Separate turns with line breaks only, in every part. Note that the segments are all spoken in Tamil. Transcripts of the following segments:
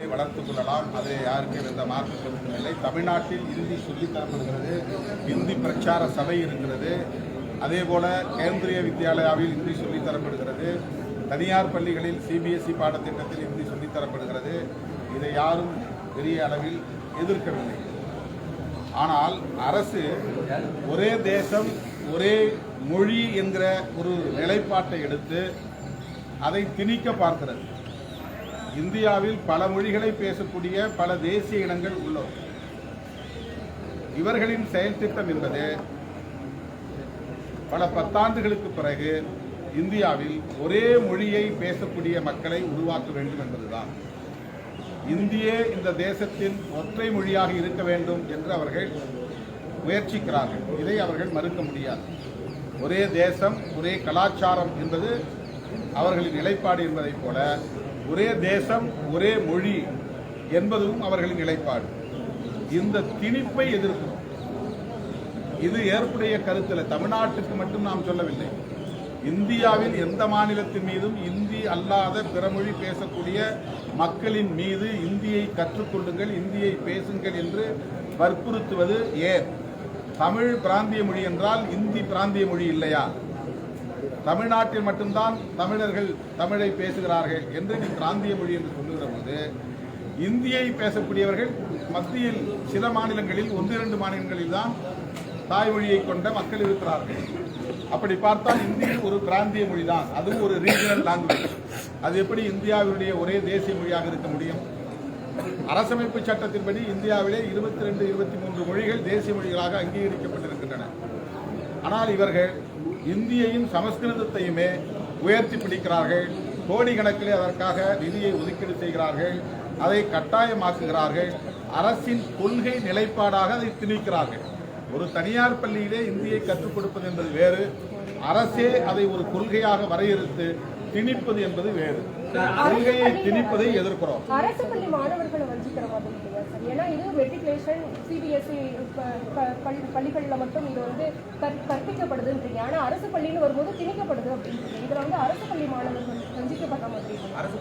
வளர்த்துக் கொள்ளலாம். அதை யாருக்கும் எந்த மார்க்க கருத்தும் இல்லை. தமிழ்நாட்டில் இந்தி சொல்லித்தரப்படுகிறது. இந்தி பிரச்சார சபை இருக்கிறது. அதே போல கேந்திரிய வித்யாலயாவில் இந்தி சொல்லித்தரப்படுகிறது. தனியார் பள்ளிகளில் சிபிஎஸ்இ பாடத்திட்டத்தில் இந்தி சொல்லித்தரப்படுகிறது. இதை யாரும் பெரிய அளவில் எதிர்க்கவில்லை. ஆனால் அரசு ஒரே தேசம் ஒரே மொழி என்கிற ஒரு நிலைப்பாட்டை எடுத்து அதை திணிக்க பார்க்கிறது. இந்தியாவில் பல மொழிகளை பேசக்கூடிய பல தேசிய இனங்கள் உள்ளன. இவர்களின் செயல் திட்டம் என்பது பல பத்தாண்டுகளுக்கு பிறகு இந்தியாவில் ஒரே மொழியை பேசக்கூடிய மக்களை உருவாக்க வேண்டும் என்பதுதான். இந்தியே இந்த தேசத்தின் ஒற்றை மொழியாக இருக்க வேண்டும் என்று அவர்கள் முயற்சிக்கிறார்கள். இதை அவர்கள் மறுக்க முடியாது. ஒரே தேசம் ஒரே கலாச்சாரம் என்பது அவர்களின் நிலைப்பாடு என்பதைப் போல ஒரே தேசம் ஒரே மொழி என்பதும் அவர்களின் நிலைப்பாடு. இந்த திணிப்பை எதிர்க்கிறோம். இது ஏற்புடைய கருத்தில் தமிழ்நாட்டுக்கு மட்டும் நாம் சொல்லவில்லை. இந்தியாவில் எந்த மாநிலத்தின் மீதும் இந்தி அல்லாத பிற மொழி பேசக்கூடிய மக்களின் மீது இந்தியை கற்றுக்கொள்ளுங்கள், இந்தியை பேசுங்கள் என்று வற்புறுத்துவது ஏன்? தமிழ் பிராந்திய மொழி என்றால் இந்தி பிராந்திய மொழி இல்லையா? தமிழ்நாட்டில் மட்டும்தான் தமிழர்கள் தமிழை பேசுகிறார்கள் என்று நீ பிராந்திய மொழி என்று சொல்லுகிற போது இந்தியை பேசக்கூடியவர்கள் மத்தியில் சில மாநிலங்களில் 1-2 மாநிலங்களில் தான் தாய்மொழியை கொண்ட மக்கள் இருக்கிறார்கள். அப்படி பார்த்தால் இந்தி ஒரு பிராந்திய மொழி தான், அதுவும் ஒரு ரீஜனல் லாங்குவேஜ். அது எப்படி இந்தியாவுடைய ஒரே தேசிய மொழியாக இருக்க முடியும்? அரசமைப்பு சட்டத்தின்படி இந்தியாவிலே 22-23 மொழிகள் தேசிய மொழிகளாக அங்கீகரிக்கப்பட்டிருக்கின்றன. ஆனால் இவர்கள் இந்தியையும் சமஸ்கிருதத்தையுமே உயர்த்தி பிடிக்கிறார்கள். கோடிக்கணக்கிலே அதற்காக நிதியை ஒதுக்கீடு செய்கிறார்கள். அதை கட்டாயமாக்குகிறார்கள். அரசின் கொள்கை நிலைப்பாடாக அதை திணிக்கிறார்கள். ஒரு தனியார் பள்ளியிலே இந்தியை கற்றுக் கொடுப்பது என்பது வேறு, அரசே அதை ஒரு கொள்கையாக வரையறுத்து திணிப்பது என்பது வேறு. கொள்கையை திணிப்பதை எதிர்க்கிறோம்.
அரசு பள்ளி மாணவர்களை வஞ்சிக்கிற மாதிரி இல்லையா சார்? ஏன்னா இது மெட்ரிகுலேஷன் சிபிஎஸ்இ பள்ளிகள்ல மட்டும் இது கற்பிக்கப்படுதுன்றீங்க. ஆனா அரசு பள்ளின்னு வரும்போது திணிக்கப்படுது அப்படின்னு இதுல அரசு பள்ளி மாணவர்கள் வஞ்சிக்கப்பட்ட மாதிரி.
அரசு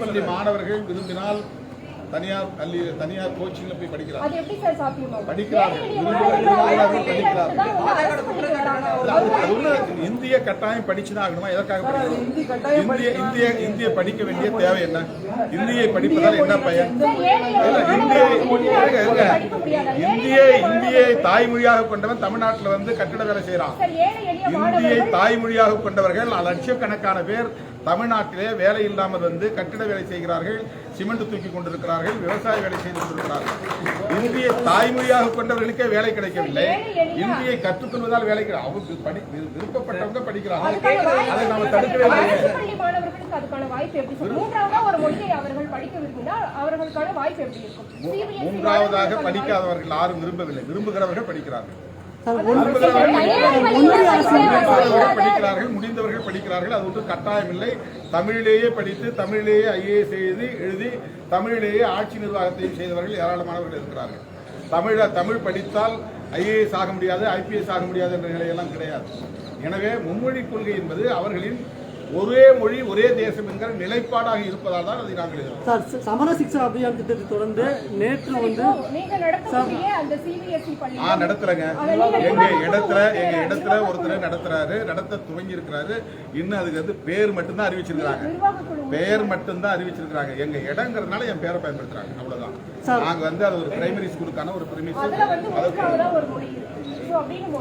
பள்ளி மாணவர்கள் விரும்பினால் தனியார் கோச்சிங்ல போய் படிக்கிறாங்க.
அது எப்படி சார் சாத்தியமாகும்?
படிக்கிறார்கள். இந்திய கட்டாயம் படிச்சுதான் ஆகணுமா? எதற்காக இந்திய படிக்க வேண்டிய தேவை என்ன? இந்தியை படிப்பதால் என்ன பயன்? இந்தியை தாய்மொழியாக கொண்டவன் தமிழ்நாட்டில் வந்து கட்டிட வேலை செய்யறான். இந்தியை தாய்மொழியாக கொண்டவர்கள் லட்சக்கணக்கான பேர் தமிழ்நாட்டிலே வேலை இல்லாமல் வந்து கட்டிட வேலை செய்கிறார்கள், சிமெண்ட் தூக்கி கொண்டிருக்கிறார்கள், விவசாய வேலை செய்து கொண்டிருக்கிறார்கள். இந்தியை தாய்மொழியாக கொண்டவர்களுக்கே வேலை கிடைக்கவில்லை. இந்தியை கற்றுக்கொள்வதால் வேலை விருப்பப்பட்டவங்க படிக்கிறார்கள். அதை நாம தடுக்கவே மூன்றாவதாக படிக்காதவர்கள் யாரும் விரும்பவில்லை. விரும்புகிறவர்கள் படிக்கிறார்கள். படிக்கிறார்கள், முடிந்தவர்கள் படிக்கிறார்கள். அது ஒன்றும் கட்டாயம் இல்லை. தமிழிலேயே படித்து தமிழிலேயே ஐஏஎஸ் எழுதி தமிழிலேயே ஆட்சி நிர்வாகத்தையும் செய்தவர்கள் ஏராளமானவர்கள் இருக்கிறார்கள். தமிழ் படித்தால் ஐஏஎஸ் ஆக முடியாது, ஐபிஎஸ் ஆக முடியாது என்ற நிலையெல்லாம் கிடையாது. எனவே மும்மொழி கொள்கை என்பது அவர்களின் ஒரே மொழி ஒரே தேசம் என்கிற நிலைப்பாடாக இருப்பதால் தான் அதை நாங்கள்
சமர சிக்ஷா அபியான் திட்டத்தை தொடர்ந்து நேற்று வந்து
நடத்துறேங்க. எங்க இடத்துல ஒருத்தர் நடத்த துவங்கி இருக்கிறாரு. இன்னும் அதுக்கு வந்து பேர் மட்டும்தான் அறிவிச்சிருக்கிறாங்க. எங்க இடங்கிறதுனால என் பேரை பயன்படுத்துறாங்க, அவ்வளவுதான். நாங்க வந்து அது ஒரு பிரைமரி ஸ்கூலுக்கான ஒரு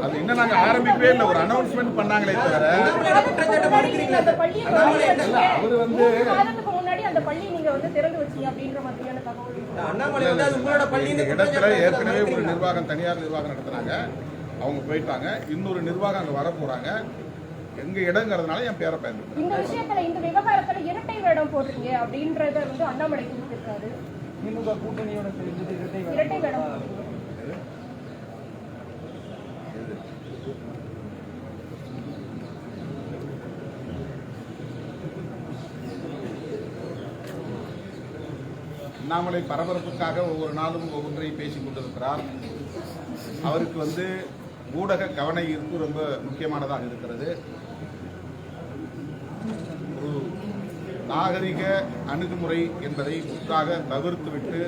அது இன்னும் நாங்க ஆரம்பிக்கவே இல்லை. ஒரு அனௌன்ஸ்மெண்ட் பண்ணாங்களே தவிர அவரு வந்து இடத்துல ஏற்கனவே ஒரு நிர்வாகம் தனியார் நிர்வாகம் நடத்துறாங்க. அவங்க போயிட்டாங்க. இன்னொரு நிர்வாகம் அங்க வர போறாங்க. எங்க இடங்கிறதுனால என் பேரை பயன்படுத்துறாங்க.
இந்த விஷயத்துல இந்த விவகாரத்துல இரட்டை வேடம் போடுறீங்க அப்படின்றத வந்து அண்ணாமலை குறிப்பிட்டிருக்காரு. திமுக கூட்டணியோட இரட்டை வேடம்
அண்ணாமலை பரபரப்புக்காக ஒவ்வொரு நாளும் ஒவ்வொன்றை பேசிக் கொண்டிருக்கிறார். அவருக்கு வந்து ஊடக கவன ஈர்ப்பு ரொம்ப முக்கியமானதாக இருக்கிறது. ஒரு நாகரிக அணுகுமுறை என்பதை முற்றாக தவிர்த்துவிட்டு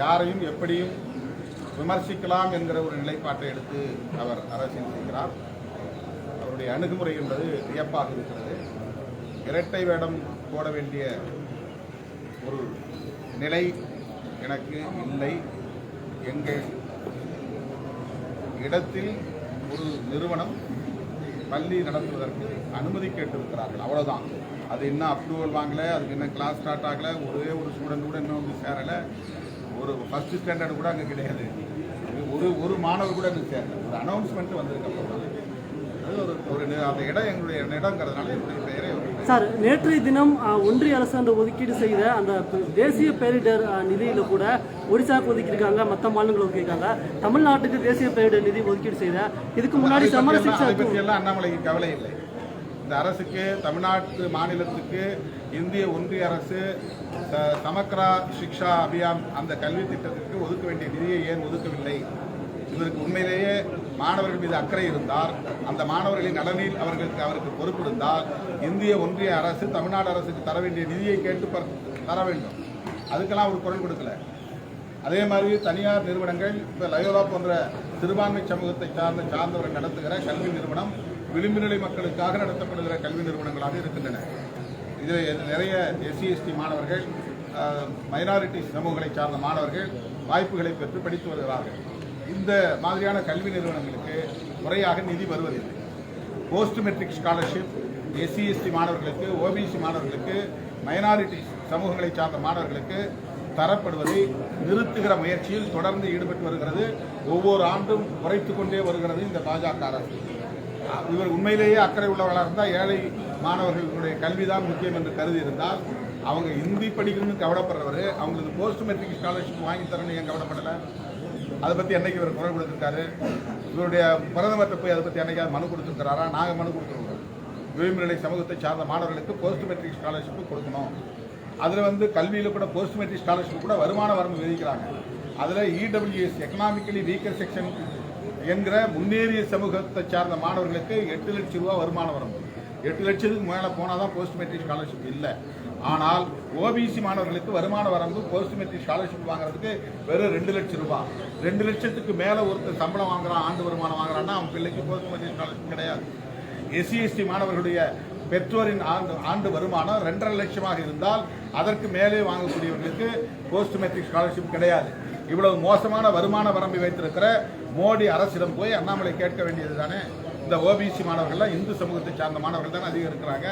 யாரையும் எப்படியும் விமர்சிக்கலாம் என்கிற ஒரு நிலைப்பாட்டை எடுத்து அவர் அரசியல் செய்கிறார். அவருடைய அணுகுமுறை என்பது வியப்பாக இருக்கிறது. இரட்டை வேடம் போட வேண்டிய ஒரு நிலை எனக்கு இல்லை. எங்கள் இடத்தில் ஒரு நிறுவனம் பள்ளி நடத்துவதற்கு அனுமதி கேட்டிருக்கிறார்கள், அவ்வளவுதான். அது இன்னும் அப்ரூவல் வாங்கலை, அதுக்கு இன்னும் கிளாஸ் ஸ்டார்ட் ஆகலை, ஒரே ஒரு ஸ்டூடெண்ட் கூட இன்னும் வந்து சேரலை, ஒரு ஃபர்ஸ்ட் ஸ்டாண்டர்ட் கூட அங்கே கிடையாது, ஒரு மாணவர் கூட அங்கே சேரலை. ஒரு அனௌன்ஸ்மெண்ட் வந்திருக்க அது ஒரு அந்த இடம் எங்களுடைய இடங்கிறதுனால என்னுடைய பெயரை
சார். நேற்றைய தினம் ஒன்றிய அரசு அந்த ஒதுக்கீடு செய்த அந்த தேசிய பேரிடர் நிதியில கூட ஒடிசாவுக்கு ஒதுக்கியிருக்காங்க, மற்ற மாநிலங்கள் ஒதுக்கியிருக்காங்க. தமிழ்நாட்டுக்கு தேசிய பேரிடர் நிதி ஒதுக்கீடு செய்த இதுக்கு முன்னாடி சமர சிக்ஷா
எல்லாம் அண்ணாமலைக்கு கவலை இல்லை. இந்த அரசுக்கு, தமிழ்நாட்டு மாநிலத்துக்கு இந்திய ஒன்றிய அரசு சமக்ரா சிக்ஷா அபியான் அந்த கல்வி திட்டத்திற்கு ஒதுக்க வேண்டிய நிதியை ஏன் ஒதுக்கவில்லை? இதற்கு உண்மையிலேயே மாணவர்கள் மீது அக்கறை இருந்தால், அந்த மாணவர்களின் நலனில் அவருக்கு பொறுப்பு இருந்தால், இந்திய ஒன்றிய அரசு தமிழ்நாடு அரசுக்கு தர வேண்டிய நிதியை கேட்டு தர வேண்டும். அதுக்கெல்லாம் அவர் குரல் கொடுக்கல. அதே மாதிரி தனியார் நிறுவனங்கள், இப்போ லயோலா போன்ற சிறுபான்மை சமூகத்தை சார்ந்தவர்கள் நடத்துகிற கல்வி நிறுவனம் விளிம்பு நிலை மக்களுக்காக நடத்தப்படுகிற கல்வி நிறுவனங்களாக இருக்கின்றன. இதில் நிறைய SC/ST மாணவர்கள், மைனாரிட்டி சமூகங்களை சார்ந்த மாணவர்கள் வாய்ப்புகளை பெற்று படித்து வருகிறார்கள். இந்த மாதிரியான கல்வி நிறுவனங்களுக்கு முறையாக நிதி வருவதில்லை. போஸ்ட் மெட்ரிக் ஸ்காலர்ஷிப் SC/ST மாணவர்களுக்கு, OBC மாணவர்களுக்கு, மைனாரிட்டி சமூகங்களை சார்ந்த மாணவர்களுக்கு தரப்படுவதை நிறுத்துகிற முயற்சியில் தொடர்ந்து ஈடுபட்டு வருகிறது. ஒவ்வொரு ஆண்டும் குறைத்துக் கொண்டே வருகிறது இந்த பாஜக அரசு. இவர் உண்மையிலேயே அக்கறை உள்ளவர்களாக இருந்தால், ஏழை மாணவர்களுடைய கல்விதான் முக்கியம் என்று கருதி இருந்தால், அவங்க ஹிந்தி படிக்கணும்னு கவலைப்படுறவர் அவங்களுக்கு போஸ்ட் மெட்ரிக் ஸ்காலர்ஷிப் வாங்கி தரணும் ஏன் கவலைப்படலை? அதை பற்றி என்னைக்கு இவர் குரல் கொடுத்திருக்காரு? இவருடைய பிரதமர்கிட்ட போய் அதை பற்றி என்னைக்காவது மனு கொடுத்துருக்கிறாரா? நாங்கள் மனு கொடுத்துருக்கோம். விளிம்பு நிலை சமூகத்தை சார்ந்த மாணவர்களுக்கு போஸ்ட் மெட்ரிக் ஸ்காலர்ஷிப் கொடுக்கணும். அதில் கல்வியில் கூட போஸ்ட் மெட்ரிக் ஸ்காலர்ஷிப் கூட வருமான வரம்பு விதிக்கிறாங்க. அதில் EWS எக்கனாமிக்கலி வீக்கர் செக்ஷன் என்கிற முன்னேறிய சமூகத்தை சார்ந்த மாணவர்களுக்கு 8 லட்சம் ரூபா வருமான வரம்பு. 8 லட்சத்துக்கு மேலே போனால் தான் போஸ்ட் மெட்ரிக் ஸ்காலர்ஷிப் இல்லை. ஆனால் OBC மாணவர்களுக்கு வருமான வரம்பு போஸ்ட் மெட்ரிக் ஸ்காலர்ஷிப் வாங்குறதுக்கு வெறும் 2 லட்சம் ரூபாய். 2 லட்சத்துக்கு மேலே ஒருத்தர் சம்பளம் வாங்குறான், ஆண்டு வருமானம் வாங்குறான்னா அவன் பிள்ளைக்கு போஸ்ட் மெட்ரிக் ஸ்காலர்ஷிப் கிடையாது. SC/ST மாணவர்களுடைய பெற்றோரின் ஆண்டு வருமானம் 2.5 லட்சமாக இருந்தால் அதற்கு மேலே வாங்கக்கூடியவர்களுக்கு போஸ்ட் மெட்ரிக் ஸ்காலர்ஷிப் கிடையாது. இவ்வளவு மோசமான வருமான வரம்பை வைத்திருக்கிற மோடி அரசிடம் போய் அண்ணாமலை கேட்க வேண்டியது தானே. இந்த OBC மாணவர்கள் இந்து சமூகத்தை சார்ந்த மாணவர்கள் தானே அதிகம் இருக்கிறாங்க.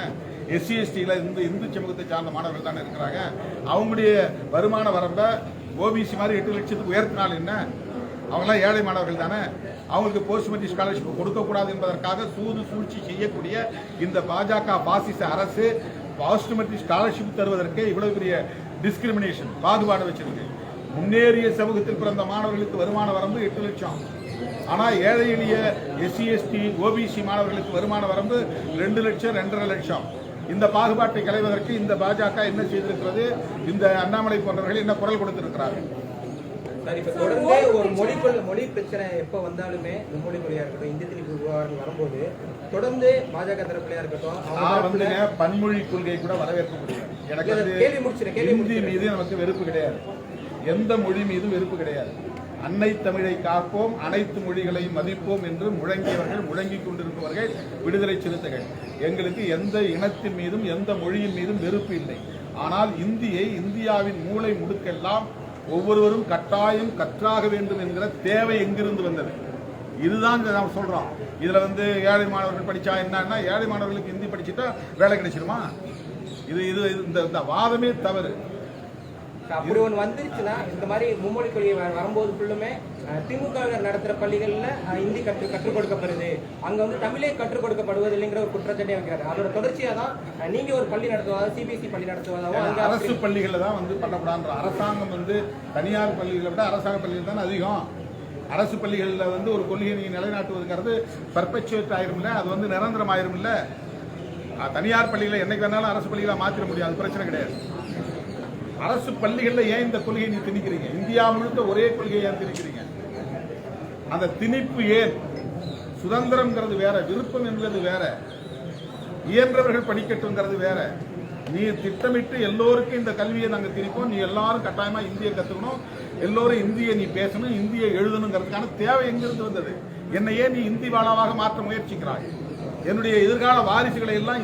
SC/STல இந்து சமூகத்தை சார்ந்த மாணவர்கள் தானே இருக்கிறாங்க. அவங்களுடைய வருமான வரம்பை OBC மாதிரி 8 லட்சத்துக்கு உயர்த்தினால் என்ன? அவங்களாம் ஏழை மாணவர்கள் தானே. அவங்களுக்கு போஸ்ட் மெட்ரிக் ஸ்காலர்ஷிப் கொடுக்கக்கூடாது என்பதற்காக சூழ்ச்சி செய்யக்கூடிய இந்த பாஜக பாசிச அரசு போஸ்ட் மெட்ரிக் ஸ்காலர்ஷிப் தருவதற்கு இவ்வளவு பெரிய டிஸ்கிரிமினேஷன், பாகுபாடு வச்சிருக்கு. முன்னேறிய சமூகத்தில் பிறந்த மாணவர்களுக்கு வருமான வரம்பு 8 லட்சம். ஆனால் ஏழை எளிய SC/ST OBC மாணவர்களுக்கு வருமான வரம்பு 2 லட்சம், 2.5 லட்சம். இந்த பாகுபாட்டை களைவதற்கு இந்த பாஜக என்ன செய்திருக்கிறது? இந்த அண்ணாமலை போன்றவர்கள் என்ன குரல் கொடுத்திருக்கிறார்கள்?
இப்ப தொடர்ந்து ஒரு மொழி பிரச்சனை எப்ப வந்தாலுமே, மொழி கொலையா இருக்கட்டும், இந்தி திணிப்பு விவகாரம் வரும்போது தொடர்ந்து பாஜக தரப்பிலையா இருக்கட்டும்,
பன்மொழி கொள்கை கூட வரவேற்க முடியாது. எனக்கு ஹிந்தி மீது நமக்கு வெறுப்பு கிடையாது, எந்த மொழி மீதும் வெறுப்பு கிடையாது. அன்னை தமிழை காப்போம், அனைத்து மொழிகளையும் மதிப்போம் என்று முழங்கியவர்கள், முழங்கிக் கொண்டிருப்பவர்கள் விடுதலை சிறுத்தைகள். எங்களுக்கு எந்த இனத்தின் மீதும் எந்த மொழியின் மீதும் வெறுப்பு இல்லை. ஆனால் இந்தியை இந்தியாவின் மூளை முடுக்கெல்லாம் ஒவ்வொருவரும் கட்டாயம் கற்றாக வேண்டும் என்கிற தேவை எங்கிருந்து வந்தது? இதுதான் நாம் சொல்றோம். இதுல ஏழை மாணவர்கள் படிச்சா என்னன்னா, ஏழை மாணவர்களுக்கு ஹிந்தி படிச்சுட்டா வேலை கிடைச்சிருமா? இந்த வாதமே தவறு.
அப்படி ஒன்று வந்துருச்சுன்னா, இந்த மாதிரி மும்மொழி கொள்கை வரும்போது ஃபுல்லுமே திமுக நடத்துகிற பள்ளிகளில் ஹிந்தி கற்றுக் கொடுக்கப்படுது, அங்கே தமிழே கற்றுக் கொடுக்கப்படுவதில்லைங்கிற ஒரு குற்றச்சாட்டை வைக்கிறாரு. அதோட தொடர்ச்சியாக தான் நீங்கள் ஒரு பள்ளி நடத்துவதா, CBSE பள்ளி நடத்துவதாவோ
அரசு பள்ளிகளில் தான் பண்ணக்கூடாதுன்ற அரசாங்கம் தனியார் பள்ளிகளை விட அரசாங்க பள்ளிகள் தான் அதிகம். அரசு பள்ளிகளில் ஒரு கொள்கையை நீங்கள் நிலைநாட்டுவதுங்கிறது பர்பெச்சுவேட் ஆயிரும் இல்லை, அது நிரந்தரம் ஆயிரும் இல்லை. தனியார் பள்ளிகளை என்னைக்கு வேணாலும் அரசு பள்ளிகளை மாற்றிட முடியாது, பிரச்சனை கிடையாது. அரசு பள்ளிகளில் ஏன் இந்த கொள்கையை நீ திணிக்கிறீங்க? இந்தியா முழுக்க ஒரே கொள்கையை ஏன் திணிக்கிறீங்க? அந்த திணிப்பு ஏன்? சுதந்திரம்ங்கிறது வேற, விருப்பம் என்பது வேற. இயன்றவர்கள் படிக்கட்டுங்கிறது வேற. நீ திட்டமிட்டு எல்லோருக்கும் இந்த கல்வியை நாங்கள் திணிப்போம், நீ எல்லாரும் கட்டாயமா இந்தியை கத்துக்கணும், எல்லோரும் இந்தியை நீ பேசணும், இந்தியை எழுதணுங்கிறதுக்கான தேவை எங்கிருந்து வந்தது? என்னையே நீ இந்தி வாழாவாக மாற்ற முயற்சிக்கிறாய். என்னுடைய எதிர்கால வாரிசுகளை எல்லாம்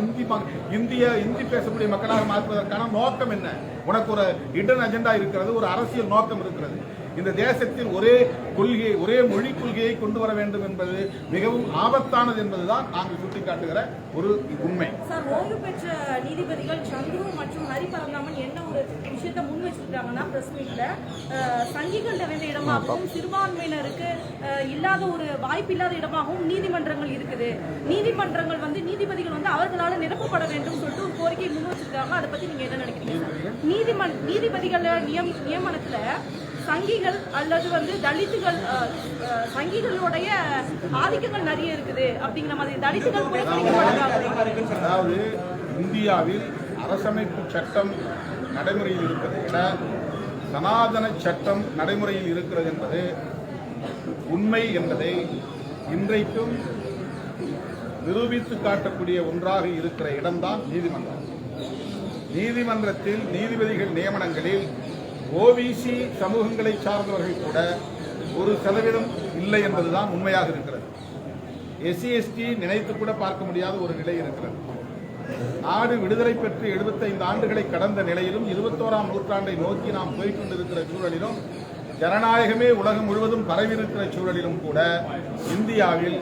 இந்தி பேசக்கூடிய மக்களாக மாற்றுவதற்கான நோக்கம் என்ன? உனக்கு ஒரு ஹிடன் அஜெண்டா இருக்கிறது, ஒரு அரசியல் நோக்கம் இருக்கிறது. இந்த தேசத்தில் ஒரே கொள்கை, ஒரே மொழி கொள்கையை கொண்டு வர வேண்டும் என்பது மிகவும் ஆபத்தானது என்பதுதான் நாங்கள் சுட்டிக்காட்டுகிற ஒரு உண்மை.
சார், ஓய்வு பெற்ற நீதிபதிகள் சந்துரு மற்றும் ஹரிபரந்தாமன் என்ன ஒரு விஷயத்தை முன் வச்சிருக்காங்கன்னா, பிரஸ் மீட்ல சங்கிகள் நிறைந்த இடமாகவும் சிறுபான்மையினருக்கு இல்லாத ஒரு வாய்ப்பில்லாத இடமாகவும் நீதிமன்றங்கள் இருக்குது. நீதிமன்றங்கள் வந்து நீதிபதிகள் வந்து அவர்களால் நிரப்பப்பட வேண்டும் சொல்லிட்டு ஒரு கோரிக்கை முன் வச்சிருக்காங்க. அதை பத்தி நீங்க என்ன நினைக்கிறீங்க? நீதிபதிகள் நியமனத்துல சங்கிகள் அல்லது வந்து தலித்துகள், சங்கிகளுடைய ஆதிக்கங்கள் நிறைய இருக்குது அப்படிங்கிற மாதிரி தலித்துகள் புறக்கணிக்கப்படுறாங்க.
அதாவது இந்தியாவில் அரசமைப்பு சட்டம் நடைமுறையில் இருக்கிறதை விட சனாதன சட்டம் நடைமுறையில் இருக்கிறது என்பது உண்மை என்பதை இன்றைக்கும் நிரூபித்து காட்டக்கூடிய ஒன்றாக இருக்கிற இடம்தான் நீதிமன்றம். நீதிமன்றத்தில் நீதிபதிகள் நியமனங்களில் ஓபிசி சமூகங்களை சார்ந்தவர்கள் கூட 1% இல்லை என்பதுதான் உண்மையாக இருக்கிறது. SC ST நினைத்து கூட பார்க்க முடியாத ஒரு நிலை இருக்கிறது. நாடு விடுதலை பெற்று 75 ஆண்டுகளை கடந்த நிலையிலும் 21ஆம் நூற்றாண்டை நோக்கி நாம் போய்கொண்டிருக்கிற சூழலிலும் ஜனநாயகமே உலகம் முழுவதும் பரவியிருக்கிற சூழலிலும் கூட இந்தியாவில்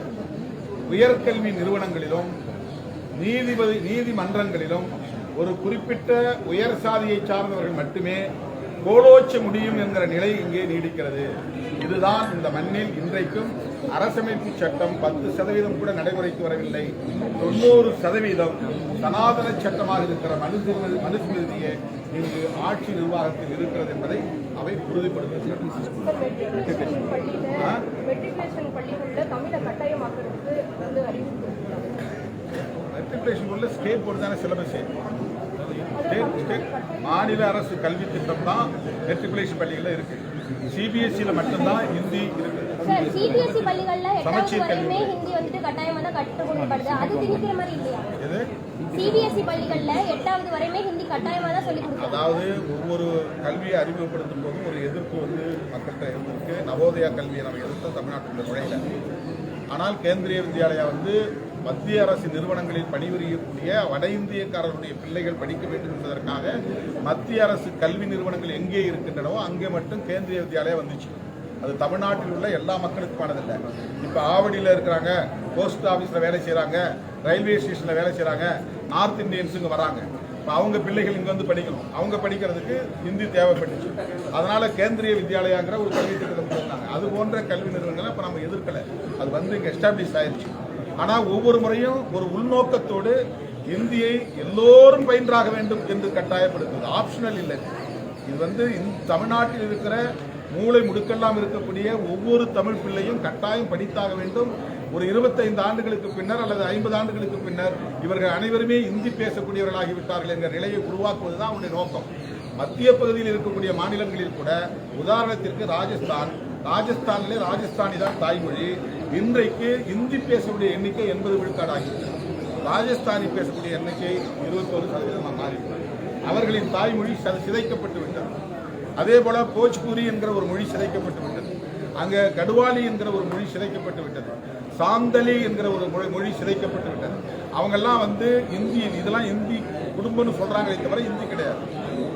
உயர்கல்வி நிறுவனங்களிலும் நீதிமன்றங்களிலும் ஒரு குறிப்பிட்ட உயர் சாதியை சார்ந்தவர்கள் மட்டுமே கோலோச்ச முடியும் என்கிற நிலை இங்கே நீடிக்கிறது. இதுதான் இந்த மண்ணில் இன்றைக்கும் அரசமைப்பு சட்டம் 10% கூட நடைமுறைக்கு வரவில்லை. 90% சனாதன சட்டமாக இருக்கிற மனுஸ்மிருதியே இங்கு ஆட்சி நிர்வாகத்தில் இருக்கிறது என்பதை அவை உறுதிப்படுத்துகிறது. மெட்ரிகுலேஷன் உள்ள ஸ்டேட் போர்டு தானே சிலபஸ். மாநில அரசு கல்வி திட்டம் தான் மெட்ரிகுலேஷன் பள்ளிகள்ல இருக்கு. CBSE மட்டும்தான் ஹிந்தி இருக்கு.
CBSE பள்ளிகள்ல 8வது வரையுமே ஹிந்தி வந்துட்டு கட்டாயமா தான் கற்றுக் கொடுக்கப்படுது. அது திணிக்கிற மாதிரி இல்லையா?
எது?
CBSE பள்ளிகள்ல 8வது வரையுமே ஹிந்தி கட்டாயமா தான் சொல்லிக் கொடுக்கப்படுது.
அதாவது ஒவ்வொரு கல்வியை அறிமுகப்படுத்தும் போதும் ஒரு எதிர்ப்பு வந்து மக்கள்கிட்ட இருந்திருக்கு. நவோதயா கல்வியை நம்ம எதிர்த்து தமிழ்நாட்டில் நுழையில. ஆனால் கேந்திரிய வித்யாலயா வந்து மத்திய அரசு நிறுவனங்களில் பணிபுரியக்கூடிய வட இந்தியக்காரர்களுடைய பிள்ளைகள் படிக்க வேண்டும் என்பதற்காக மத்திய அரசு கல்வி நிறுவனங்கள் எங்கே இருக்கின்றனவோ அங்கே மட்டும் கேந்திரிய வித்யாலயா வந்துச்சு. அது தமிழ்நாட்டில் உள்ள எல்லா மக்களுக்குமானதில்லை. இப்போ ஆவடியில் இருக்கிறாங்க, போஸ்ட் ஆஃபீஸில் வேலை செய்கிறாங்க, ரயில்வே ஸ்டேஷனில் வேலை செய்கிறாங்க, நார்த் இந்தியன்ஸ் இங்கே வராங்க. இப்போ அவங்க பிள்ளைகள் இங்கே வந்து படிக்கணும். அவங்க படிக்கிறதுக்கு ஹிந்தி தேவைப்பட்டுச்சு. அதனால கேந்திரிய வித்யாலயாங்கிற ஒரு கல்வி திட்டத்தை சொன்னாங்க. அது போன்ற கல்வி நிறுவனங்களை இப்போ நம்ம எதிர்க்கலை. அது வந்து இங்கே எஸ்டாப்ளிஷ் ஆயிடுச்சு. ஆனால் ஒவ்வொரு முறையும் ஒரு உள்நோக்கத்தோடு இந்தியை எல்லோரும் பயின்றாக வேண்டும் என்று கட்டாயப்படுத்துவது ஆப்ஷனல் இல்லை. இது வந்து தமிழ்நாட்டில் இருக்கிற மூளை முடுக்கெல்லாம் இருக்கக்கூடிய ஒவ்வொரு தமிழ் பிள்ளையும் கட்டாயம் படித்தாக வேண்டும். ஒரு 25 ஆண்டுகளுக்கு பின்னர் அல்லது 50 ஆண்டுகளுக்கு பின்னர் இவர்கள் அனைவருமே இந்தி பேசக்கூடியவர்களாகிவிட்டார்கள் என்ற நிலையை உருவாக்குவதுதான் அவருடைய நோக்கம். மத்திய பகுதியில் இருக்கக்கூடிய மாநிலங்களில் கூட உதாரணத்திற்கு ராஜஸ்தானிலே ராஜஸ்தானி தான் தாய்மொழி. இன்றைக்கு இந்தி பேசக்கூடிய எண்ணிக்கை 80 விழுக்காடு ஆகிவிட்டது. ராஜஸ்தானி பேசக்கூடிய எண்ணிக்கை 21% மாறிவிட்டது. அவர்களின் தாய்மொழி சிதைக்கப்பட்டு விட்டது. அதே போல போஜ்பூரி என்கிற ஒரு மொழி சிதைக்கப்பட்டு விட்டது. அங்க கடுவாலி என்கிற ஒரு மொழி சிதைக்கப்பட்டு விட்டது. சாந்தலி என்கிற ஒரு மொழி சிதைக்கப்பட்டு விட்டது. அவங்கெல்லாம் வந்து இந்தி, இதெல்லாம் இந்தி குடும்பம்னு சொல்றாங்களே தவிர இந்தி கிடையாது.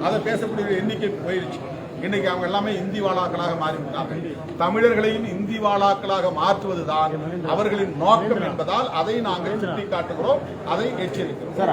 அதை பேசக்கூடிய எண்ணிக்கை போயிருச்சு. இன்னைக்கு அவங்க எல்லாமே இந்தி வாழாக்களாக மாறிவிட்டார்கள். தமிழர்களையும் இந்தி வாழாக்களாக மாற்றுவதுதான் அவர்களின் நோக்கம் என்பதால் அதை நாங்கள் சுட்டிக்காட்டுகிறோம், அதை எச்சரிக்கிறோம்.